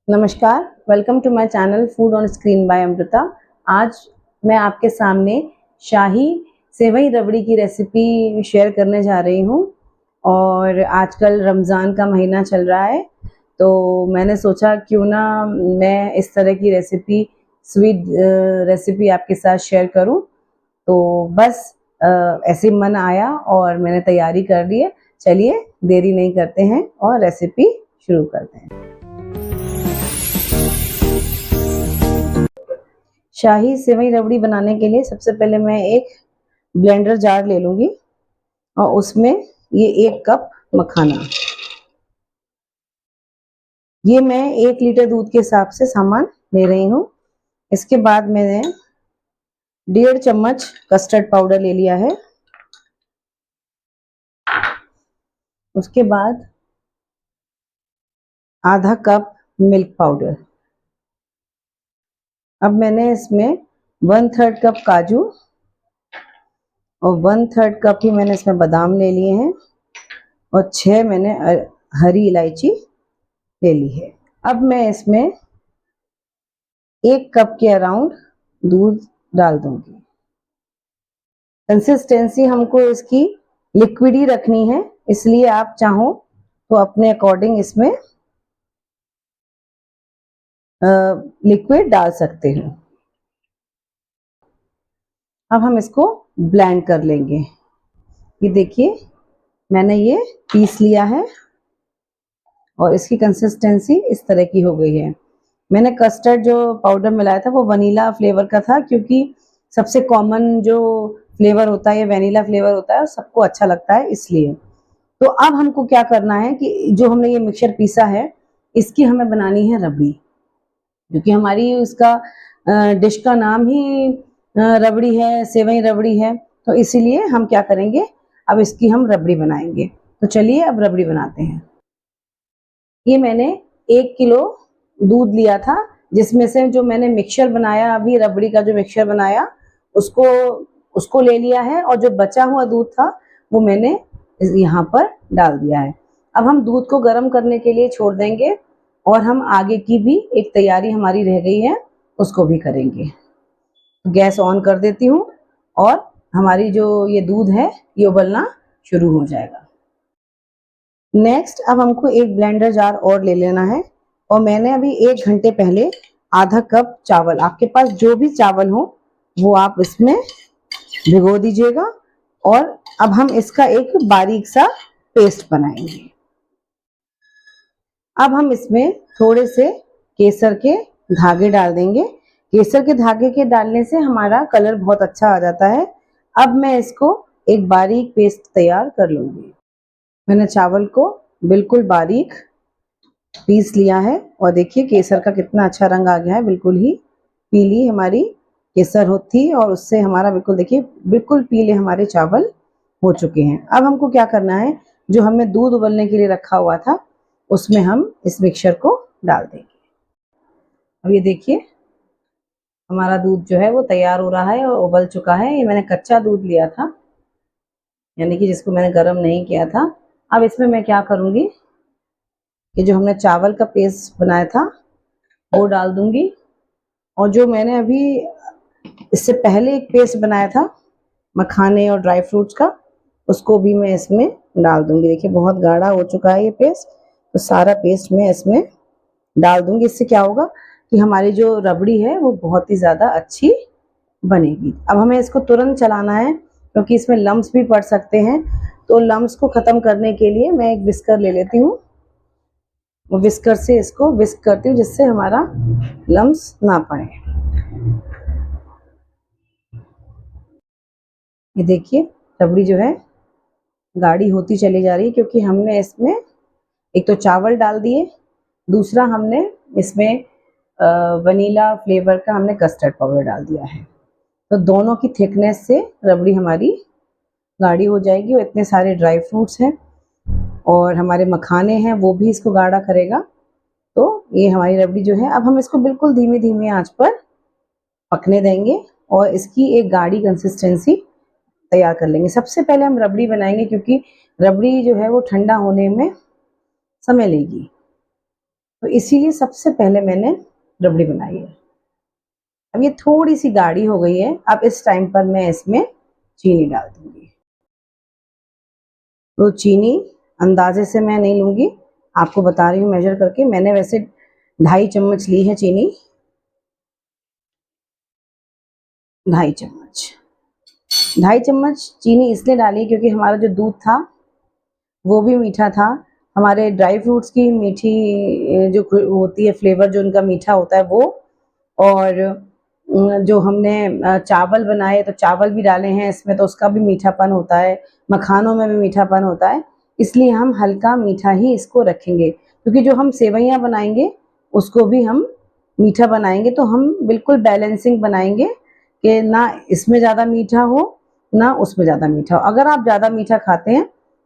नमस्कार, welcome to my channel food on screen by Amrita. आज मैं आपके सामने शाही सेवई रबड़ी की रेसिपी शेयर करने जा रही हूँ। और आजकल रमज़ान का महीना चल रहा है, तो मैंने सोचा क्यों ना मैं इस तरह की रेसिपी स्वीट रेसिपी आपके साथ शेयर करूँ। तो बस ऐसे ही मन आया और मैंने तैयारी कर ली है। चलिए देरी नहीं करते हैं और रेसिपी शुरू करते हैं। शाही सेवई रबड़ी बनाने के लिए सबसे पहले मैं एक ब्लेंडर जार ले लूंगी और उसमें ये 1 कप मखाना, ये मैं 1 लीटर दूध के हिसाब से सामान ले रही हूँ। इसके बाद मैंने 1.5 चम्मच कस्टर्ड पाउडर ले लिया है। उसके बाद आधा कप मिल्क पाउडर। अब मैंने इसमें 1/3 कप काजू और 1/3 कप ही मैंने इसमें बादाम ले लिए हैं और 6 मैंने हरी इलायची ले ली है। अब मैं इसमें 1 कप के अराउंड दूध डाल दूंगी। कंसिस्टेंसी हमको इसकी लिक्विड ही रखनी है, इसलिए आप चाहो तो अपने अकॉर्डिंग इसमें लिक्विड डाल सकते हो। अब हम इसको ब्लेंड कर लेंगे। ये देखिए मैंने ये पीस लिया है और इसकी कंसिस्टेंसी इस तरह की हो गई है। मैंने कस्टर्ड जो पाउडर मिलाया था वो वनीला फ्लेवर का था, क्योंकि सबसे कॉमन जो फ्लेवर होता है ये वनीला फ्लेवर होता है और सबको अच्छा लगता है, इसलिए। तो अब हमको क्या करना है कि जो हमने ये मिक्सचर पीसा है इसकी हमें बनानी है रबड़ी, क्योंकि हमारी उसका डिश का नाम ही रबड़ी है, सेवई रबड़ी है। तो इसीलिए हम क्या करेंगे, अब इसकी हम रबड़ी बनाएंगे। तो चलिए अब रबड़ी बनाते हैं। ये मैंने 1 किलो दूध लिया था, जिसमें से जो मैंने मिक्सचर बनाया, अभी रबड़ी का जो मिक्सचर बनाया उसको उसको ले लिया है और जो बचा हुआ दूध था वो मैंने यहाँ पर डाल दिया है। अब हम दूध को गर्म करने के लिए छोड़ देंगे और हम आगे की भी एक तैयारी हमारी रह गई है उसको भी करेंगे। गैस ऑन कर देती हूँ और हमारी जो ये दूध है ये उबलना शुरू हो जाएगा। नेक्स्ट अब हमको एक ब्लेंडर जार और ले लेना है और मैंने अभी 1 घंटे पहले आधा कप चावल, आपके पास जो भी चावल हो वो आप इसमें भिगो दीजिएगा। और अब हम इसका एक बारीक सा पेस्ट बनाएंगे। अब हम इसमें थोड़े से केसर के धागे डाल देंगे। केसर के धागे के डालने से हमारा कलर बहुत अच्छा आ जाता है। अब मैं इसको एक बारीक पेस्ट तैयार कर लूंगी। मैंने चावल को बिल्कुल बारीक पीस लिया है और देखिए केसर का कितना अच्छा रंग आ गया है, बिल्कुल ही पीली हमारी केसर होती और उससे हमारा बिल्कुल देखिए बिल्कुल पीले हमारे चावल हो चुके हैं। अब हमको क्या करना है, जो हमने दूध उबलने के लिए रखा हुआ था उसमें हम इस मिक्सचर को डाल देंगे। अब ये देखिए हमारा दूध जो है वो तैयार हो रहा है और उबल चुका है। ये मैंने कच्चा दूध लिया था, यानी कि जिसको मैंने गर्म नहीं किया था। अब इसमें मैं क्या करूँगी कि जो हमने चावल का पेस्ट बनाया था वो डाल दूंगी और जो मैंने अभी इससे पहले एक पेस्ट बनाया था मखाने और ड्राई फ्रूट्स का, उसको भी मैं इसमें डाल दूंगी। देखिए बहुत गाढ़ा हो चुका है ये पेस्ट, तो सारा पेस्ट मैं इसमें डाल दूंगी। इससे क्या होगा कि हमारी जो रबड़ी है वो बहुत ही ज़्यादा अच्छी बनेगी। अब हमें इसको तुरंत चलाना है क्योंकि इसमें लम्स भी पड़ सकते हैं, तो लम्स को ख़त्म करने के लिए मैं एक विस्कर ले लेती हूँ। विस्कर से इसको विस्क करती हूँ जिससे हमारा लम्स ना पड़े। ये देखिए रबड़ी जो है गाढ़ी होती चली जा रही है, क्योंकि हमने इसमें एक तो चावल डाल दिए, दूसरा हमने इसमें वनीला फ्लेवर का हमने कस्टर्ड पाउडर डाल दिया है। तो दोनों की थिकनेस से रबड़ी हमारी गाढ़ी हो जाएगी और इतने सारे ड्राई फ्रूट्स हैं और हमारे मखाने हैं वो भी इसको गाढ़ा करेगा। तो ये हमारी रबड़ी जो है, अब हम इसको बिल्कुल धीमी धीमी आंच पर पकने देंगे और इसकी एक गाढ़ी कंसिस्टेंसी तैयार कर लेंगे। सबसे पहले हम रबड़ी बनाएंगे क्योंकि रबड़ी जो है वो ठंडा होने में समय लेगी। तो इसीलिए सबसे पहले मैंने रबड़ी बनाई है। अब ये थोड़ी सी गाढ़ी हो गई है, अब इस टाइम पर मैं इसमें चीनी डाल दूंगी। तो चीनी अंदाजे से मैं नहीं लूंगी, आपको बता रही हूँ मेजर करके। मैंने वैसे 2.5 चम्मच ली है चीनी, 2.5 चम्मच। 2.5 चम्मच चीनी इसलिए डाली क्योंकि हमारा जो दूध था वो भी मीठा था, हमारे ड्राई फ्रूट्स की मीठी जो होती है फ्लेवर जो उनका मीठा होता है वो, और जो हमने चावल बनाए तो चावल भी डाले हैं इसमें तो उसका भी मीठापन होता है, मखानों में भी मीठापन होता है, इसलिए हम हल्का मीठा ही इसको रखेंगे। क्योंकि जो हम सेवइयाँ बनाएंगे उसको भी हम मीठा बनाएंगे, तो हम बिल्कुल बैलेंसिंग बनाएंगे कि ना इसमें ज़्यादा मीठा हो ना उसमें ज़्यादा मीठा हो। अगर आप ज़्यादा मीठा खाते हैं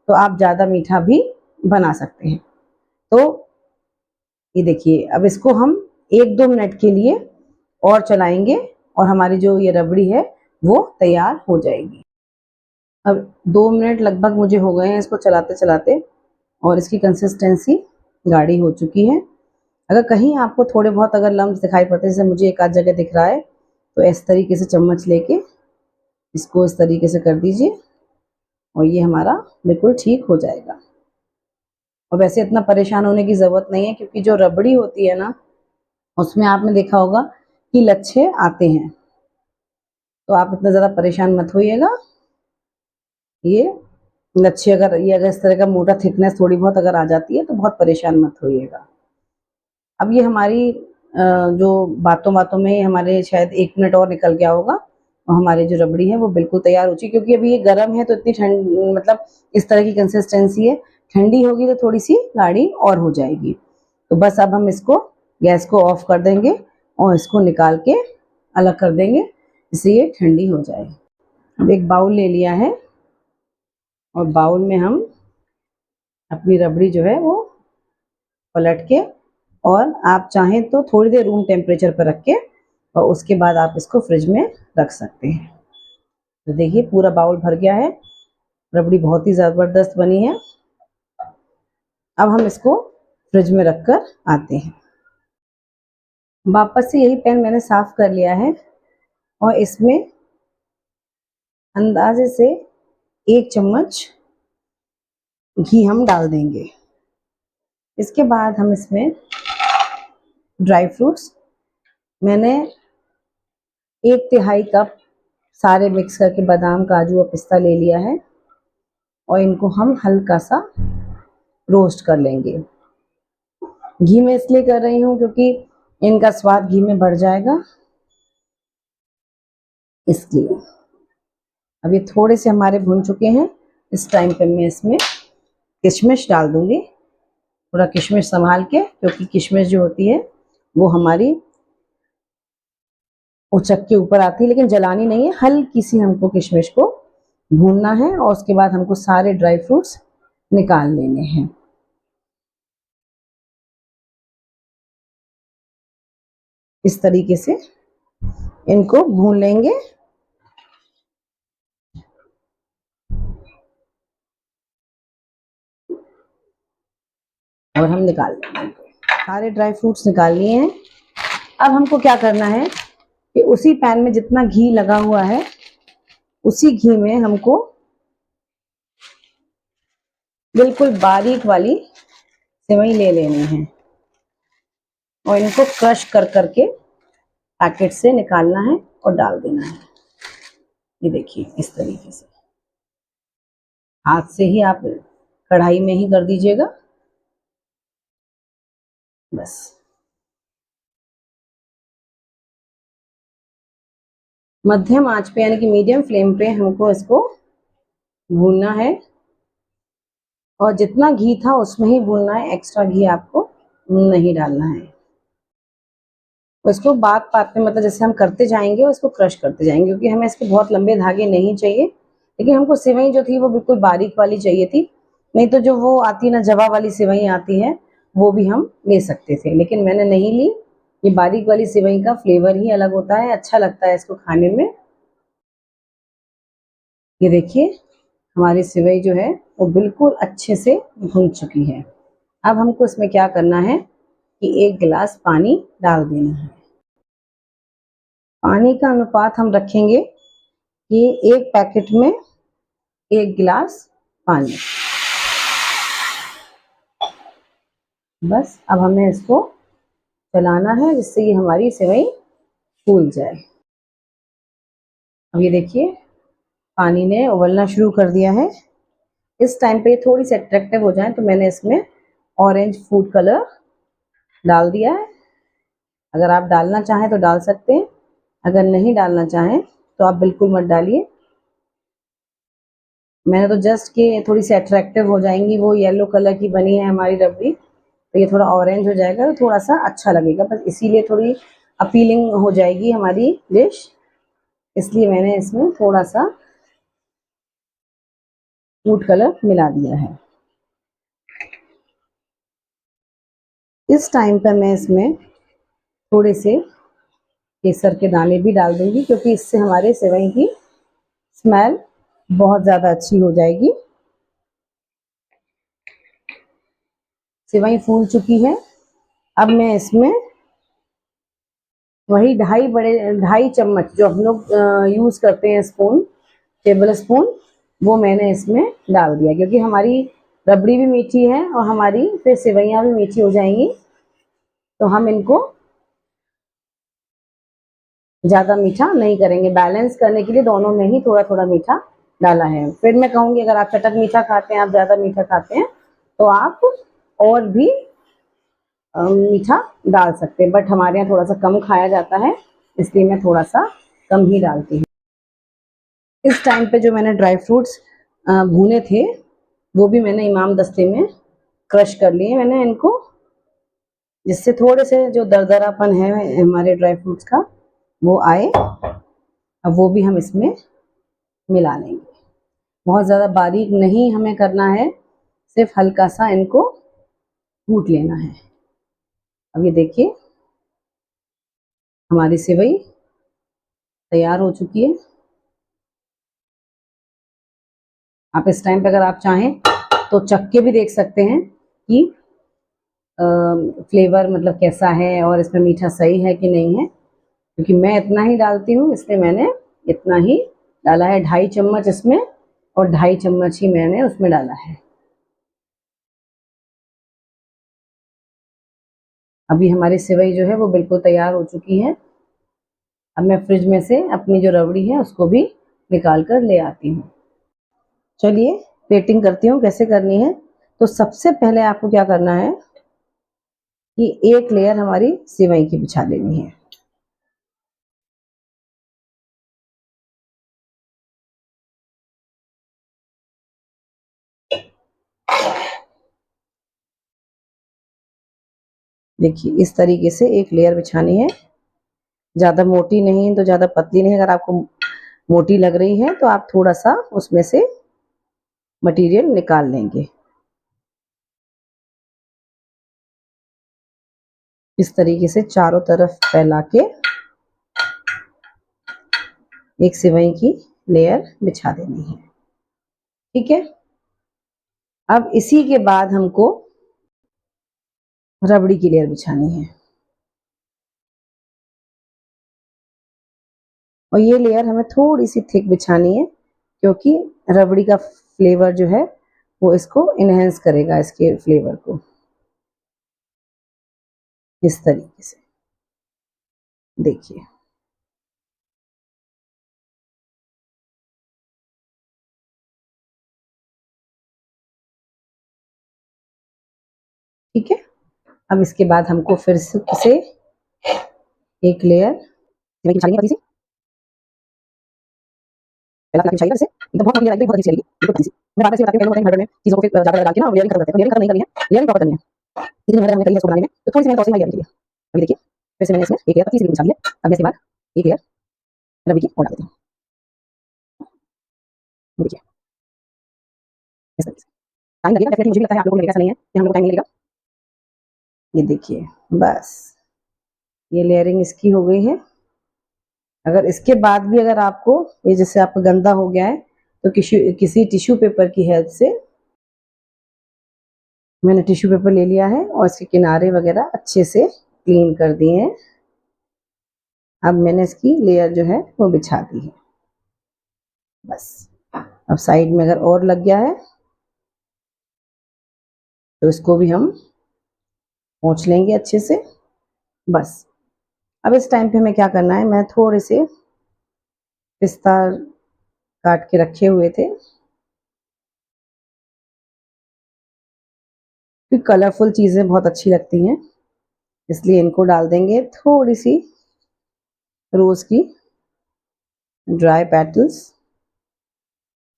तो आप ज़्यादा मीठा भी बना सकते हैं। तो ये देखिए, अब इसको हम 1-2 मिनट के लिए और चलाएंगे और हमारी जो ये रबड़ी है वो तैयार हो जाएगी। अब 2 मिनट लगभग मुझे हो गए हैं इसको चलाते चलाते, और इसकी कंसिस्टेंसी गाढ़ी हो चुकी है। अगर कहीं आपको थोड़े बहुत अगर लम्स दिखाई पड़ते हैं, जैसे मुझे एक आध जगह दिख रहा है, तो इस तरीके से चम्मच लेके इसको इस तरीके से कर दीजिए और ये हमारा बिल्कुल ठीक हो जाएगा। और वैसे इतना परेशान होने की ज़रूरत नहीं है, क्योंकि जो रबड़ी होती है ना उसमें आपने देखा होगा कि लच्छे आते हैं, तो आप इतना ज़्यादा परेशान मत होइएगा। ये लच्छे अगर इस तरह का मोटा थिकनेस थोड़ी बहुत अगर आ जाती है तो बहुत परेशान मत होइएगा। अब ये हमारी जो बातों बातों में हमारे शायद 1 मिनट और निकल गया होगा और हमारी जो रबड़ी है वो बिल्कुल तैयार हो चुकी है। क्योंकि अभी ये गर्म है तो इतनी ठंड, मतलब इस तरह की कंसिस्टेंसी है, ठंडी होगी तो थोड़ी सी गाढ़ी और हो जाएगी। तो बस अब हम इसको गैस को ऑफ कर देंगे और इसको निकाल के अलग कर देंगे, इससे ये ठंडी हो जाए। अब एक बाउल ले लिया है और बाउल में हम अपनी रबड़ी जो है वो पलट के, और आप चाहें तो थोड़ी देर रूम टेम्परेचर पर रख के और उसके बाद आप इसको फ्रिज में रख सकते हैं। तो देखिए पूरा बाउल भर गया है, रबड़ी बहुत ही ज़बरदस्त बनी है। अब हम इसको फ्रिज में रख कर आते हैं। वापस से यही पैन मैंने साफ कर लिया है और इसमें अंदाजे से 1 चम्मच घी हम डाल देंगे। इसके बाद हम इसमें ड्राई फ्रूट्स, मैंने 1/3 कप सारे मिक्स करके बादाम काजू और पिस्ता ले लिया है और इनको हम हल्का सा रोस्ट कर लेंगे। घी में इसलिए कर रही हूँ क्योंकि इनका स्वाद घी में बढ़ जाएगा, इसलिए। अब ये थोड़े से हमारे भुन चुके हैं, इस टाइम पे मैं इसमें किशमिश डाल दूंगी। थोड़ा किशमिश संभाल के, क्योंकि किशमिश जो होती है वो हमारी उचक के ऊपर आती है, लेकिन जलानी नहीं है, हल्की सी हमको किशमिश को भूनना है और उसके बाद हमको सारे ड्राई फ्रूट्स निकाल लेने हैं। इस तरीके से इनको भून लेंगे। और हम निकाल लेंगे, सारे ड्राई फ्रूट्स निकाल लिए हैं। अब हमको क्या करना है कि उसी पैन में जितना घी लगा हुआ है उसी घी में हमको बिल्कुल बारीक वाली सेवई ले लेनी है और इनको क्रश कर करके पैकेट से निकालना है और डाल देना है। ये देखिए इस तरीके से हाथ से ही आप कढ़ाई में ही कर दीजिएगा, बस। मध्यम आंच पे यानी कि मीडियम फ्लेम पे हमको इसको भूनना है और जितना घी था उसमें ही भूनना है, एक्स्ट्रा घी आपको नहीं डालना है। और इसको बात बात में, मतलब जैसे हम करते जाएंगे और इसको क्रश करते जाएंगे, क्योंकि हमें इसके बहुत लंबे धागे नहीं चाहिए, लेकिन हमको सेवई जो थी वो बिल्कुल बारीक वाली चाहिए थी। नहीं तो जो वो आती है ना जवा वाली सेवई आती है वो भी हम ले सकते थे, लेकिन मैंने नहीं ली। ये बारीक वाली सेवई का फ्लेवर ही अलग होता है, अच्छा लगता है इसको खाने में। ये देखिए हमारी सेवई जो है वो बिल्कुल अच्छे से भून चुकी है। अब हमको इसमें क्या करना है कि 1 गिलास पानी डाल देना है। पानी का अनुपात हम रखेंगे कि 1 पैकेट में 1 गिलास पानी। बस अब हमें इसको चलाना है जिससे कि हमारी सेवई फूल जाए। अब ये देखिए पानी ने उबलना शुरू कर दिया है। इस टाइम पे थोड़ी सी अट्रैक्टिव हो जाए तो मैंने इसमें ऑरेंज फूड कलर डाल दिया है। अगर आप डालना चाहें तो डाल सकते हैं, अगर नहीं डालना चाहें तो आप बिल्कुल मत डालिए। मैंने तो जस्ट कि थोड़ी सी अट्रैक्टिव हो जाएंगी, वो येलो कलर की बनी है हमारी रबड़ी, तो ये थोड़ा ऑरेंज हो जाएगा तो थोड़ा सा अच्छा लगेगा, बस इसीलिए थोड़ी अपीलिंग हो जाएगी हमारी डिश, इसलिए मैंने इसमें थोड़ा सा फूड कलर मिला दिया है। इस टाइम पर मैं इसमें थोड़े से केसर के दाने भी डाल दूंगी, क्योंकि इससे हमारे सेवई की स्मेल बहुत ज़्यादा अच्छी हो जाएगी। सेवई फूल चुकी है। अब मैं इसमें वही 2.5 चम्मच जो हम लोग यूज़ करते हैं स्पून, टेबल स्पून, वो मैंने इसमें डाल दिया, क्योंकि हमारी रबड़ी भी मीठी है और हमारी फिर सेवइयाँ भी मीठी हो जाएंगी, तो हम इनको ज़्यादा मीठा नहीं करेंगे। बैलेंस करने के लिए दोनों में ही थोड़ा थोड़ा मीठा डाला है। फिर मैं कहूँगी अगर आप चटक मीठा खाते हैं, आप ज़्यादा मीठा खाते हैं, तो आप और भी मीठा डाल सकते हैं, बट हमारे यहाँ थोड़ा सा कम खाया जाता है, इसलिए मैं थोड़ा सा कम ही डालती हूँ। इस टाइम पे जो मैंने ड्राई फ्रूट्स भूने थे वो भी मैंने इमाम दस्ते में क्रश कर लिए मैंने इनको, जिससे थोड़े से जो दरदरापन है हमारे ड्राई फ्रूट्स का वो आए। अब वो भी हम इसमें मिला लेंगे। बहुत ज़्यादा बारीक नहीं हमें करना है, सिर्फ हल्का सा इनको कूट लेना है। अब ये देखिए हमारी सेवई तैयार हो चुकी है। आप इस टाइम पे अगर आप चाहें तो चख के भी देख सकते हैं कि फ्लेवर मतलब कैसा है और इसमें मीठा सही है कि नहीं है, क्योंकि मैं इतना ही डालती हूँ इसलिए मैंने इतना ही डाला है। 2.5 चम्मच इसमें और 2.5 चम्मच ही मैंने उसमें डाला है। अभी हमारी सेवई जो है वो बिल्कुल तैयार हो चुकी है। अब मैं फ्रिज में से अपनी जो रबड़ी है उसको भी निकाल कर ले आती हूँ। चलिए प्लेटिंग करती हूँ कैसे करनी है। तो सबसे पहले आपको क्या करना है कि एक लेयर हमारी सेवई की बिछा देनी है। देखिए इस तरीके से एक लेयर बिछानी है, ज़्यादा मोटी नहीं तो ज़्यादा पतली नहीं। अगर आपको मोटी लग रही है तो आप थोड़ा सा उसमें से मटेरियल निकाल लेंगे। इस तरीके से चारों तरफ फैला के एक सेवई की लेयर बिछा देनी है। ठीक है, अब इसी के बाद हमको रबड़ी की लेयर बिछानी है, और ये लेयर हमें थोड़ी सी थिक बिछानी है, क्योंकि रबड़ी का फ्लेवर जो है वो इसको इनहेंस करेगा, इसके फ्लेवर को। इस तरीके से देखिए। ठीक है, अब इसके बाद हमको फिर से एक लेयर सेवई की बिछानी है, पतली सी। पहले आप बिछाइएगा, इसे एकदम बहुत पतली बहुत अच्छी लगेगी, बिल्कुल पतली सी। मैं बार-बार बताती हूँ हड़बड़ में चीज़ों को फिर ज़्यादा डाल के ना लेयरिंग खत्म करते हैं, तो लेयरिंग खत्म नहीं करनी है, लेयरिंग प्रॉपर करनी है। इतनी मेहनत हमने करी है इसको बनाने में, तो थोड़ी सी मेहनत और सी लेयरिंग की है। अभी देखिए फिर से मैंने इसमें एक लेयर पतली सी बिछा दी है। अब मैं इसके बाद एक लेयर रबड़ी की और डाल देती हूँ। देखिए इस तरीके से टाइम लगेगा डेफिनेटली, मुझे भी लगता है आप लोगों को लगेगा, ऐसा नहीं है कि हम लोग को टाइम नहीं लगेगा। ये देखिए बस ये लेयरिंग इसकी हो गई है। अगर इसके बाद भी अगर आपको ये जैसे आपका गंदा हो गया है तो किसी टिश्यू पेपर की हेल्प से मैंने टिश्यू पेपर ले लिया है और इसके किनारे वगैरह अच्छे से क्लीन कर दिए हैं। अब मैंने इसकी लेयर जो है वो बिछा दी है। बस अब साइड में अगर और लग गया है तो इसको भी हम पोंछ लेंगे अच्छे से। बस अब इस टाइम पे हमें क्या करना है, मैं थोड़े से पिस्ता काट के रखे हुए थे, क्योंकि कलरफुल चीज़ें बहुत अच्छी लगती हैं, इसलिए इनको डाल देंगे। थोड़ी सी रोज़ की ड्राई पेटल्स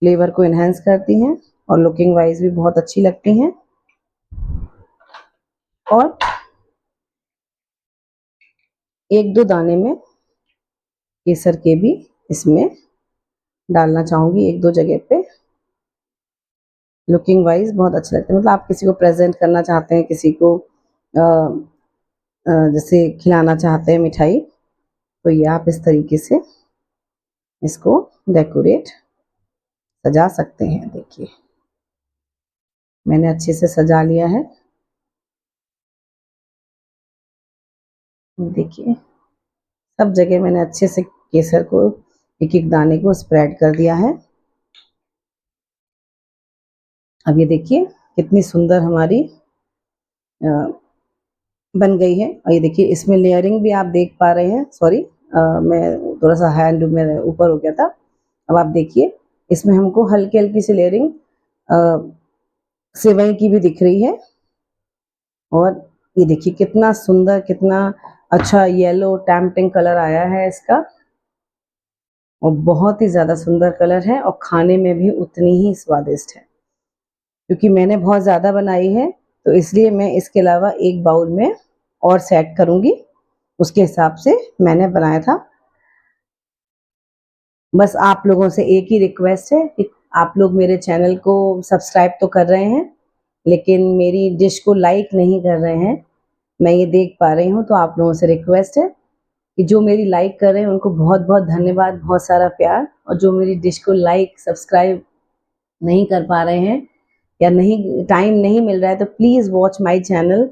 फ्लेवर को इन्हेंस करती हैं और लुकिंग वाइज भी बहुत अच्छी लगती हैं। और एक दो दाने में केसर के भी इसमें डालना चाहूँगी, एक दो जगह पे। लुकिंग वाइज बहुत अच्छा लगता है, मतलब आप किसी को प्रेजेंट करना चाहते हैं, किसी को जैसे खिलाना चाहते हैं मिठाई, तो ये आप इस तरीके से इसको डेकोरेट सजा सकते हैं। देखिए मैंने अच्छे से सजा लिया है। देखिए सब जगह मैंने अच्छे से केसर को एक एक दाने को स्प्रेड कर दिया है। अब ये देखिए कितनी सुंदर हमारी बन गई है। और ये देखिए इसमें लेयरिंग भी आप देख पा रहे हैं। सॉरी मैं थोड़ा सा हैंड मेरे ऊपर हो गया था। अब आप देखिए इसमें हमको हल्की हल्की सी लेयरिंग सेवई की भी दिख रही है। और ये देखिए कितना सुंदर, कितना अच्छा येलो टेम्पटिंग कलर आया है इसका, और बहुत ही ज़्यादा सुंदर कलर है और खाने में भी उतनी ही स्वादिष्ट है। क्योंकि मैंने बहुत ज़्यादा बनाई है तो इसलिए मैं इसके अलावा एक बाउल में और सेट करूँगी, उसके हिसाब से मैंने बनाया था। बस आप लोगों से एक ही रिक्वेस्ट है कि आप लोग मेरे चैनल को सब्सक्राइब तो कर रहे हैं, लेकिन मेरी डिश को लाइक नहीं कर रहे हैं। मैं ये देख पा रही हूँ, तो आप लोगों से रिक्वेस्ट है कि जो मेरी लाइक कर रहे हैं उनको बहुत बहुत धन्यवाद, बहुत सारा प्यार। और जो मेरी डिश को लाइक सब्सक्राइब नहीं कर पा रहे हैं या नहीं टाइम नहीं मिल रहा है, तो प्लीज़ वॉच माय चैनल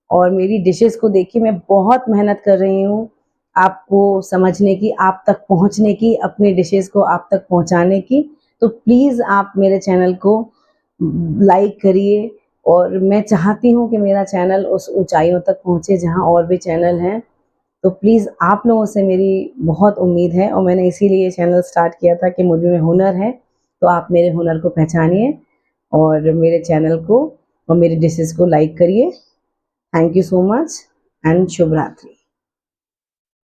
और मेरी डिशेस को देखिए। मैं बहुत मेहनत कर रही हूँ आपको समझने की, आप तक पहुँचने की, अपनी डिशेस को आप तक पहुँचाने की। तो प्लीज़ आप मेरे चैनल को लाइक करिए। और मैं चाहती हूँ कि मेरा चैनल उस ऊंचाइयों तक पहुँचे जहाँ और भी चैनल हैं। तो प्लीज़ आप लोगों से मेरी बहुत उम्मीद है, और मैंने इसीलिए ये चैनल स्टार्ट किया था कि मुझ में हुनर है, तो आप मेरे हुनर को पहचानिए और मेरे चैनल को और मेरी डिशेस को लाइक करिए। Thank you so much and शुभ रात्रि।